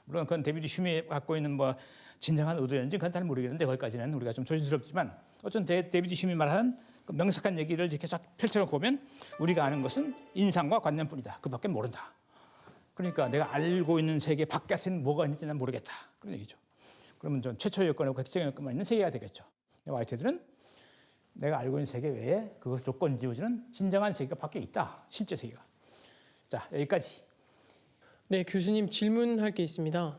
물론 그건 데비드 휴미 갖고 있는 뭐 진정한 의도였는지 그건 잘 모르겠는데 거기까지는 우리가 좀 조심스럽지만 어쨌든 데비드 휴미 말하는 그 명석한 얘기를 이렇게 쫙 펼쳐놓고 보면 우리가 아는 것은 인상과 관념뿐이다. 그 밖에 모른다. 그러니까 내가 알고 있는 세계 바깥에는 뭐가 있는지 난 모르겠다. 그런 얘기죠. 그러면 좀 최초 여건하고 객체적 여건만 있는 세계가 되겠죠. 화이트들은 내가 알고 있는 세계 외에 그것을 조건 지어주는 진정한 세계가 밖에 있다. 실제 세계가. 자, 여기까지. 네, 교수님 질문할 게 있습니다.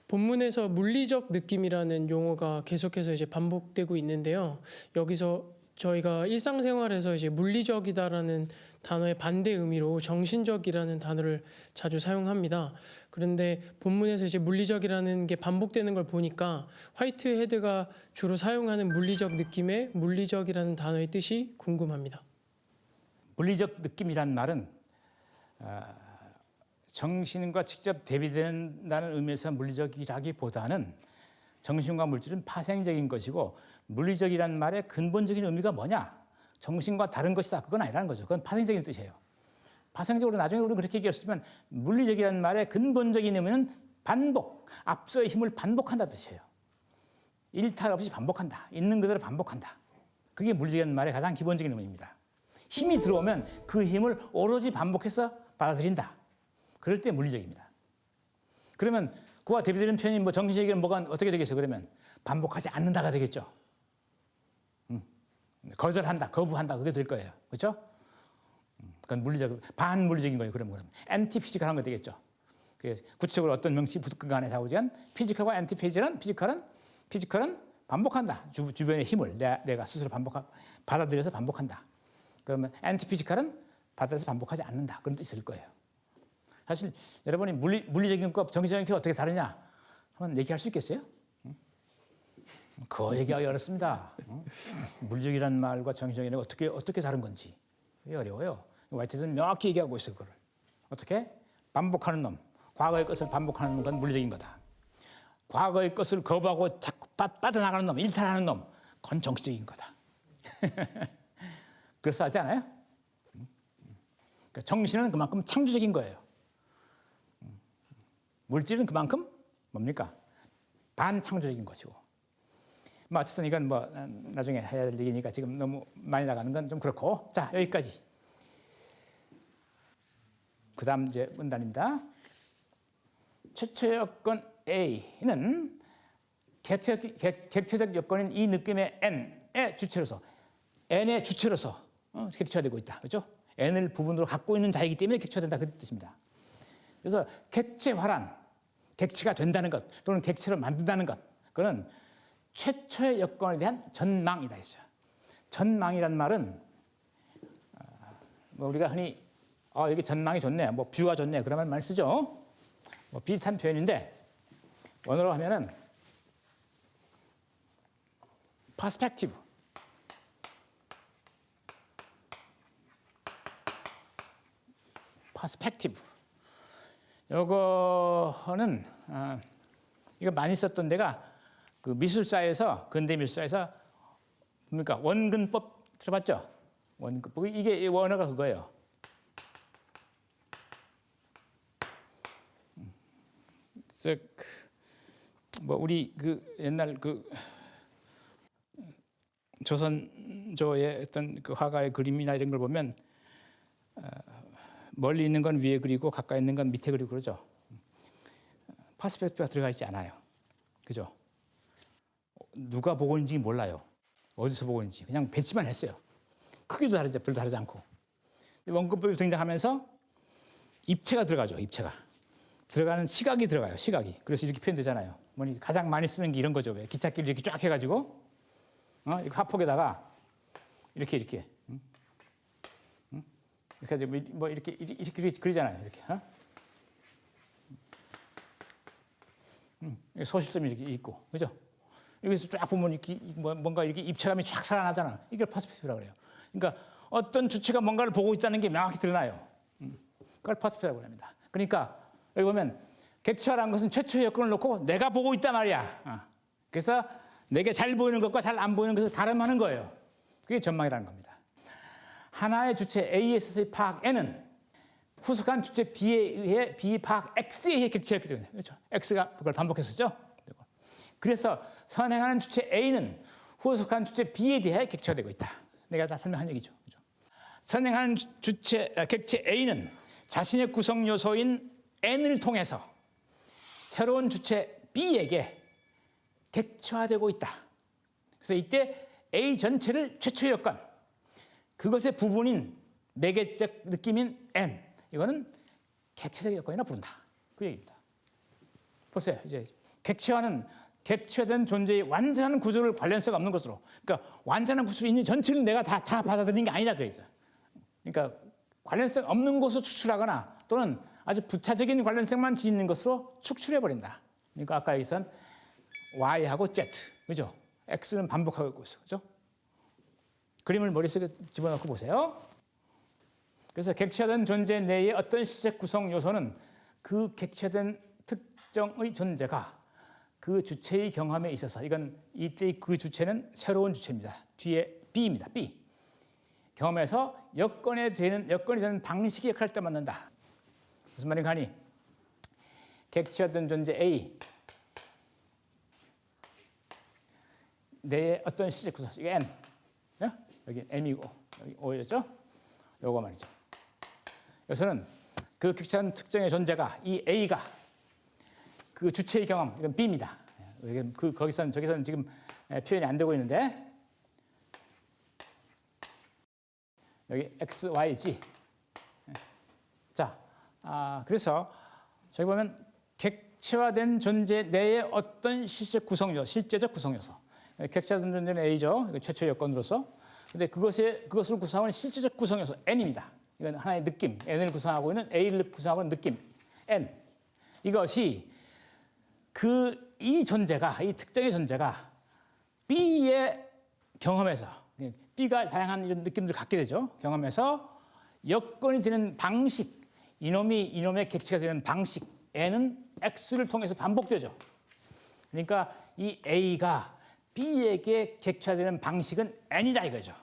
본문에서 물리적 느낌이라는 용어가 계속해서 이제 반복되고 있는데요. 여기서 저희가 일상생활에서 이제 물리적이다라는 단어의 반대 의미로 정신적이라는 단어를 자주 사용합니다. 그런데 본문에서 이제 물리적이라는 게 반복되는 걸 보니까 화이트헤드가 주로 사용하는 물리적 느낌의 물리적이라는 단어의 뜻이 궁금합니다. 물리적 느낌이란 말은 정신과 직접 대비된다는 의미에서 물리적이라기보다는 정신과 물질은 파생적인 것이고 물리적이라는 말의 근본적인 의미가 뭐냐? 정신과 다른 것이다. 그건 아니라는 거죠. 그건 파생적인 뜻이에요. 파생적으로 나중에 우리는 그렇게 얘기했지만 물리적이라는 말의 근본적인 의미는 반복, 앞서의 힘을 반복한다 뜻이에요. 일탈 없이 반복한다. 있는 그대로 반복한다. 그게 물리적이라는 말의 가장 기본적인 의미입니다. 힘이 들어오면 그 힘을 오로지 반복해서 받아들인다. 그럴 때 물리적입니다. 그러면 그와 대비되는 표현이 뭐 정신적인 뭐가 어떻게 되겠어요? 그러면 반복하지 않는다가 되겠죠. 거절한다, 거부한다 그게 될 거예요. 그렇죠? 그건 물리적, 반물리적인 거예요. 그러면 엔티피지컬한 거 되겠죠. 구체적으로 어떤 명칭이 붙건 간에 자우지간 피지컬과 엔티피지컬은 피지컬은 반복한다. 주변의 힘을 내가 스스로 받아들여서 반복한다. 그러면 엔티피지컬은 받아들여서 반복하지 않는다. 그런 뜻이 있을 거예요. 사실 여러분이 물리적인 것, 정신적인 게 어떻게 다르냐 한번 얘기할 수 있겠어요? 그거 얘기하기 어렵습니다. 물리적이라는 말과 정신적인 게 어떻게 다른 건지 어려워요. 화이트는 명확히 얘기하고 있어요. 그걸 어떻게 반복하는 놈, 과거의 것을 반복하는 건 물리적인 거다. 과거의 것을 거부하고 자꾸 빠져나가는 놈, 일탈하는 놈, 그건 정신적인 거다. 그래서 하지 않아요? 그러니까 정신은 그만큼 창조적인 거예요. 물질은 그만큼 뭡니까? 반창조적인 것이고. 뭐 어쨌든 이건 뭐 나중에 해야 될 얘기니까 지금 너무 많이 나가는 건 좀 그렇고. 자, 여기까지. 그다음 이제 문단입니다. 최초 여건 A는 객체적 여건인 이 느낌의 N의 주체로서 객체화되고 있다. 그렇죠? N을 부분으로 갖고 있는 자이기 때문에 객체화된다. 그 뜻입니다. 그래서 객체화란 객체가 된다는 것 또는 객체로 만든다는 것 그거는 최초의 여건에 대한 전망이다 했어요. 전망이란 말은 뭐 우리가 흔히 여기 전망이 좋네, 뭐 뷰가 좋네 그런 말 많이 쓰죠. 뭐 비슷한 표현인데 원어로 하면은 퍼스펙티브. 퍼스펙티브. 요거는 이거 많이 썼던 데가 그 미술사에서 근대 미술사에서 뭡니까 원근법 들어봤죠? 원근법 이게 원어가 그거예요. 그래서 뭐 우리 그 옛날 그 조선조의 어떤 그 화가의 그림이나 이런 걸 보면 멀리 있는 건 위에 그리고 가까이 있는 건 밑에 그리고 그러죠. 퍼스펙티브가 들어가 있지 않아요. 그죠? 누가 보고 있는지 몰라요. 어디서 보고 있는지. 그냥 배치만 했어요. 크기도 다르죠. 별로 다르지 않고. 원근법이 등장하면서 입체가 들어가죠. 입체가. 들어가는 시각이 들어가요. 시각이. 그래서 이렇게 표현되잖아요. 뭐니 가장 많이 쓰는 게 이런 거죠. 왜? 기찻길 이렇게 쫙 해가지고 이렇게 화폭에다가 이렇게 이렇게 뭐 이렇게 그리잖아요. 이렇게. 소실점이 이렇게 있고, 그죠? 여기서 쫙 보면 이렇게 뭔가 이렇게 입체감이 쫙 살아나잖아. 이걸 퍼스펙티브라고 그래요. 그러니까 어떤 주체가 뭔가를 보고 있다는 게 명확히 드러나요. 그걸 퍼스펙티브라고 합니다. 그러니까 여기 보면 객체화라는 것은 최초의 여건을 놓고 내가 보고 있단 말이야. 그래서 내게 잘 보이는 것과 잘 안 보이는 것을 가름하는 거예요. 그게 전망이라는 겁니다. 하나의 주체 A의 파악 N은 후속한 주체 B에 의해 B 파악 X에 의해 객체화되기 때문에 그렇죠. X가 그걸 반복했었죠. 그래서 선행하는 주체 A는 후속한 주체 B에 대해 객체화되고 있다. 내가 다 설명한 얘기죠. 그렇죠? 선행하는 객체 A는 자신의 구성 요소인 N을 통해서 새로운 주체 B에게 객체화되고 있다. 그래서 이때 A 전체를 최초의 여건, 그것의 부분인 매개적 느낌인 N, 이거는 객체적 여건이라 부른다. 그 얘기입니다. 보세요. 이제 객체화는 객체화된 존재의 완전한 구조를 관련성 없는 것으로, 그러니까 완전한 구조를 있는 전체를 내가 다 받아들이는 게 아니다 그러죠. 그러니까 관련성 없는 것으로 추출하거나 또는 아주 부차적인 관련성만 지니는 것으로 축출해 버린다. 그러니까 아까 여기선 Y하고 Z, 그죠? X는 반복하고 있고 있어, 그죠? 그림을 머릿속에 집어넣고 보세요. 그래서 객체화된 존재 내의 어떤 시적 구성 요소는 그 객체화된 특정의 존재가 그 주체의 경험에 있어서, 이건 이때 그 주체는 새로운 주체입니다. 뒤에 B입니다. B. 경험에서 여건이 되는 방식의 역할을 떠맡는다. 무슨 말인가 하니, 객체화된 존재 A 내의 어떤 시적 구성, 이게 N, 여기 M이고 여기 O였죠? 요거 말이죠. 여기서는 그 객체화된 특정의 존재가, 이 A가 그 주체의 경험, 이건 B입니다. 거기서는 저기서는 지금 표현이 안 되고 있는데, 여기 X, Y, Z. 자, 그래서 저기 보면 객체화된 존재 내의 어떤 실제적 구성 요소, 객체화된 존재는 A죠. 이거 최초 여건으로서. 근데 그것을 구성하는 실제적 구성 요소 N입니다. 이건 하나의 느낌, N을 구성하고 있는, A를 구성하고 있는 느낌, N. 이것이 이 존재가, 이 특정의 존재가 B의 경험에서, B가 다양한 이런 느낌들을 갖게 되죠. 경험에서 여건이 되는 방식, 이놈의 객체가 되는 방식, N은 X를 통해서 반복되죠. 그러니까 이 A가 B에게 객체화되는 방식은 N이다 이거죠.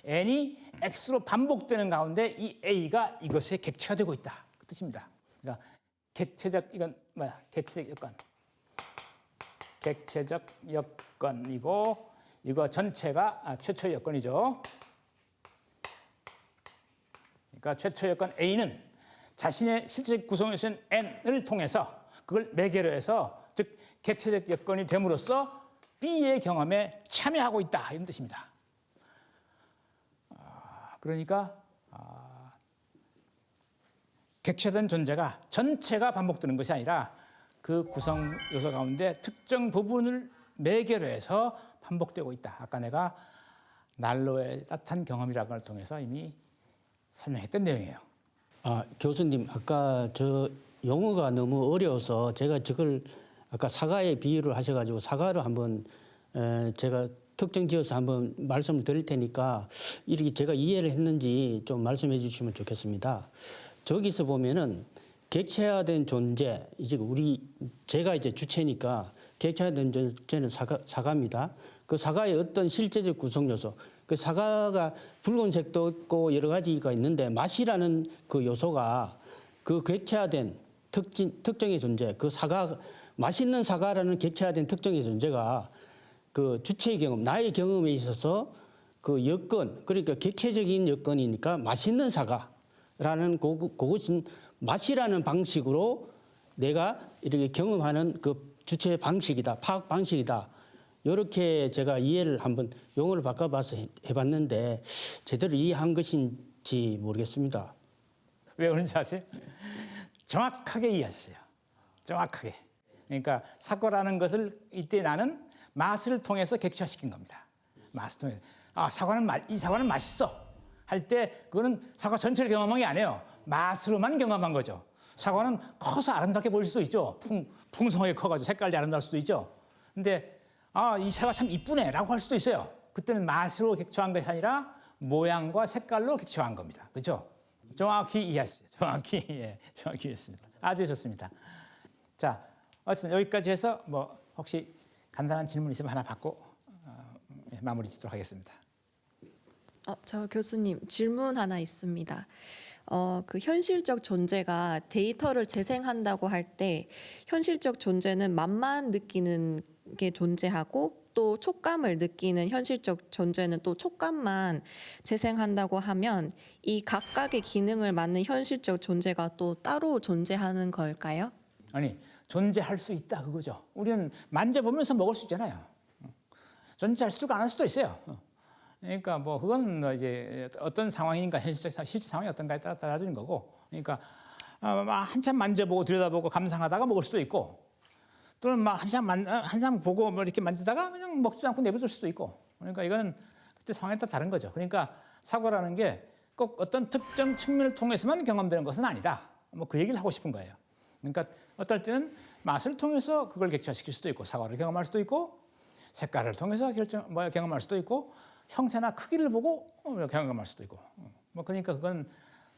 N이 X로 반복되는 가운데 이 A가 이것에 객체가 되고 있다. 그 뜻입니다. 그러니까 이건 뭐야? 객체적 여건이고, 이거 전체가 최초 여건이죠. 그러니까 최초 여건 A는 자신의 실제적 구성요소인 N을 통해서 그걸 매개로 해서, 즉 객체적 여건이 됨으로써 B의 경험에 참여하고 있다 이런 뜻입니다. 그러니까 객체된 존재가 전체가 반복되는 것이 아니라 그 구성 요소 가운데 특정 부분을 매개로 해서 반복되고 있다. 아까 내가 난로의 따뜻한 경험이라는 걸 통해서 이미 설명했던 내용이에요. 교수님, 아까 저 용어가 너무 어려워서 제가 저걸 아까 사과에 비유를 하셔가지고 사과를 한번 제가 특정 지어서 한번 말씀을 드릴 테니까 이렇게 제가 이해를 했는지 좀 말씀해 주시면 좋겠습니다. 저기서 보면은 객체화된 존재, 이제 제가 이제 주체니까 객체화된 존재는 사과입니다. 그 사과의 어떤 실제적 구성 요소, 그 사과가 붉은색도 있고 여러 가지가 있는데 맛이라는 그 요소가 그 객체화된 특정의 존재, 그 맛있는 사과라는 객체화된 특정의 존재가 그 주체의 경험, 나의 경험에 있어서 그 여건, 그러니까 객체적인 여건이니까 맛있는 사과라는 그것은 맛이라는 방식으로 내가 이렇게 경험하는 그 주체의 방식이다, 파악 방식이다. 이렇게 제가 이해를 한번 용어를 바꿔봐서 해봤는데 제대로 이해한 것인지 모르겠습니다. 왜 그런지 아세요? 정확하게 이해하셨어요. 정확하게. 그러니까 사과라는 것을 이때 나는 맛을 통해서 객체화시킨 겁니다. 맛을 통해서. 이 사과는 맛있어. 할 때 그거는 사과 전체를 경험한 게 아니에요. 맛으로만 경험한 거죠. 사과는 커서 아름답게 보일 수도 있죠. 풍성하게 커가지고 색깔이 아름다울 수도 있죠. 근데 이 사과 참 이쁘네 라고 할 수도 있어요. 그때는 맛으로 객체화한 것이 아니라 모양과 색깔로 객체화한 겁니다. 그렇죠? 정확히 이해하셨어요. 정확히 이해했습니다. 아주 좋습니다. 자, 어쨌든 여기까지 해서 뭐 혹시 간단한 질문 있으면 하나 받고 마무리 짓도록 하겠습니다. 저 교수님 질문 하나 있습니다. 그 현실적 존재가 데이터를 재생한다고 할 때 현실적 존재는 맛만 느끼는 게 존재하고 또 촉감을 느끼는 현실적 존재는 또 촉감만 재생한다고 하면 이 각각의 기능을 맡는 현실적 존재가 또 따로 존재하는 걸까요? 아니, 존재할 수 있다 그거죠. 우리는 만져보면서 먹을 수 있잖아요. 존재할 수도 안 할 수도 있어요. 그러니까 뭐 그건 이제 어떤 상황인가 실제 상황이 어떤가에 따라 달라지는 거고, 그러니까 한참 만져보고 들여다보고 감상하다가 먹을 수도 있고, 또는 막 한참 보고 뭐 이렇게 만지다가 그냥 먹지 않고 내버릴 수도 있고. 그러니까 이거는 그때 상황에 따라 다른 거죠. 그러니까 사고라는 게 꼭 어떤 특정 측면을 통해서만 경험되는 것은 아니다. 뭐 그 얘기를 하고 싶은 거예요. 그러니까 어떨 때는 맛을 통해서 그걸 객체화시킬 수도 있고, 사과를 경험할 수도 있고, 색깔을 통해서 경험할 수도 있고, 형태나 크기를 보고 경험할 수도 있고. 뭐 그러니까 그건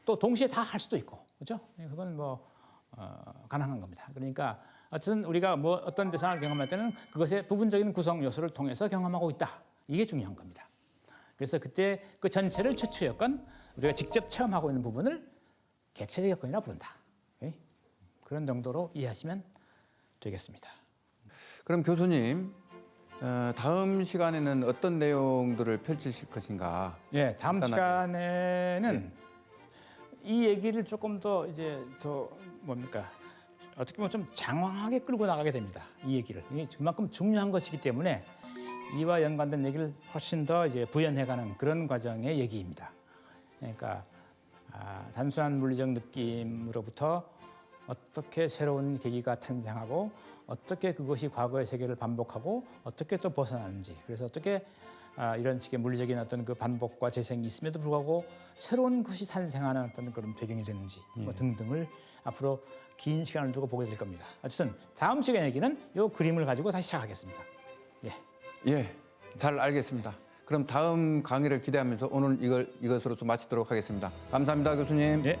또 동시에 다 할 수도 있고, 그렇죠? 그건 뭐 가능한 겁니다. 그러니까 어쨌든 우리가 뭐 어떤 대상을 경험할 때는 그것의 부분적인 구성 요소를 통해서 경험하고 있다. 이게 중요한 겁니다. 그래서 그때 그 전체를 최초 여건, 우리가 직접 체험하고 있는 부분을 객체적 여건이라 부른다. 오케이? 그런 정도로 이해하시면 되겠습니다. 그럼 교수님, 다음 시간에는 어떤 내용들을 펼치실 것인가? 예, 다음 간단하게. 시간에는 이 얘기를 조금 더 이제 더 뭡니까? 어떻게 보면 좀 장황하게 끌고 나가게 됩니다. 이 얘기를. 이게 그만큼 중요한 것이기 때문에 이와 연관된 얘기를 훨씬 더 이제 부연해가는 그런 과정의 얘기입니다. 그러니까 단순한 물리적 느낌으로부터 어떻게 새로운 계기가 탄생하고 어떻게 그것이 과거의 세계를 반복하고 어떻게 또 벗어나는지, 그래서 어떻게 이런 식의 물리적인 어떤 그 반복과 재생이 있음에도 불구하고 새로운 것이 탄생하는 어떤 그런 배경이 되는지 뭐 등등을 앞으로 긴 시간을 두고 보게 될 겁니다. 어쨌든 다음 시간 얘기는 이 그림을 가지고 다시 시작하겠습니다. 예. 예, 잘 알겠습니다. 그럼 다음 강의를 기대하면서 오늘 이것으로 마치도록 하겠습니다. 감사합니다, 교수님. 예.